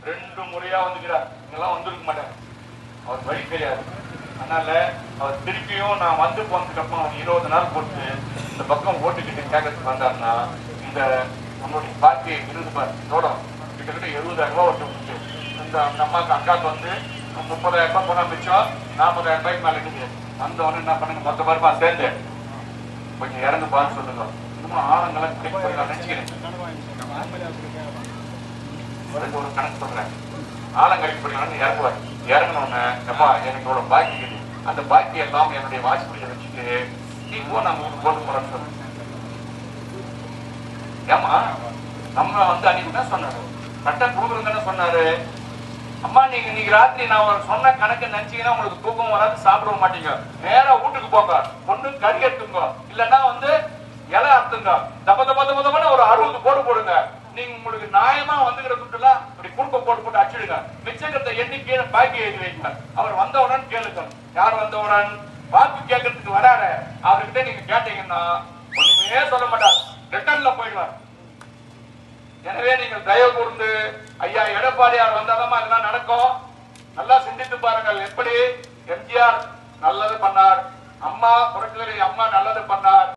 2 முறையா வந்துக்கிறார். இங்கெல்லாம் வந்திருக்க மாட்டார், அவர் வழி தெரியாது. அதனால அவர் திருப்பியும் நான் வந்து போனதுக்கு அப்புறம் அவர் 20 நாள் போட்டு இந்த பக்கம் ஓட்டுக்கிட்டு கேட்கறதுக்கு வந்தாருன்னா இந்த நம்மளுடைய பார்ட்டியை விருது தோடம் கிட்டத்தட்ட 70,000 ரூபாய் ஓட்டு கொடுத்து இந்த அம்மாவுக்கு அக்காவுக்கு வந்து 30,000 ரூபாய் போனா மிச்சம் 40,000 ரூபாய்க்கு மேல இருக்குது. வந்தவொடனே என்ன பண்ணுங்க, மொத்த பேருமா சேர்ந்து கொஞ்சம் இறங்குப்பான்னு சொல்லுங்க. இன்னும் ஆளுங்களை நான் நினைச்சுக்கிறேன். ஒரு கணக்கு சொல்றேன், ஆலங்கழிப்பு படிக்கணும்னு இறங்குவார். இறங்கினோன்னு எப்பா எனக்கு இவ்வளவு பாக்கி இருக்குது, அந்த பாக்கி எல்லாம் என்னுடைய வாட்ச்படியை வச்சுட்டு நீ போ நான் உங்களுக்கு போட்டு போறேன்னு சொல்லு. ஏமா நம்ம வந்து அன்னைக்கு தான் சொன்னாரு, கட்டம் கொடுக்குறதுன்னு சொன்னாரு. அம்மா நீங்க இன்னைக்கு ராத்திரி நான் சொன்ன கணக்கு நினைச்சீங்கன்னா உங்களுக்கு தூக்கம் வராது, சாப்பிட மாட்டீங்க. நேரா வீட்டுக்கு போங்க, ஒண்ணு கறி எடுத்துங்க, இல்லன்னா வந்து இலை அறுத்துங்க. தப்ப தப்ப தப்ப ஒரு 60 போடு போடுங்க. நீங்க உங்களுக்கு நியாயமா வந்துகிற துட்டுலாம் இப்படி குறுக்க போட்டு போட்டு அடிச்சிடுங்க. மிச்சத்தை எண்ணிக்கையில பாக்கி எழுதி வைங்க. அவர் வந்தவுடன் கேளுங்க. யார் வந்தவுடன் வாக்கு கேட்கறதுக்கு வராரு அவர்கிட்ட நீங்க கேட்டீங்கன்னா ஒண்ணுமே சொல்ல மாட்டார், ரிட்டர்ன்ல போயிடுவார். எனவே நீங்கள் தயவு கூர்ந்து ஐயா எடப்பாடியார் வந்தாதான் இதெல்லாம் நடக்கும். நல்லா சிந்தித்து பாருங்கள். எப்படி எம்ஜிஆர் நல்லது பண்ணார், அம்மா புரட்சியார் அம்மா நல்லது பண்ணார்.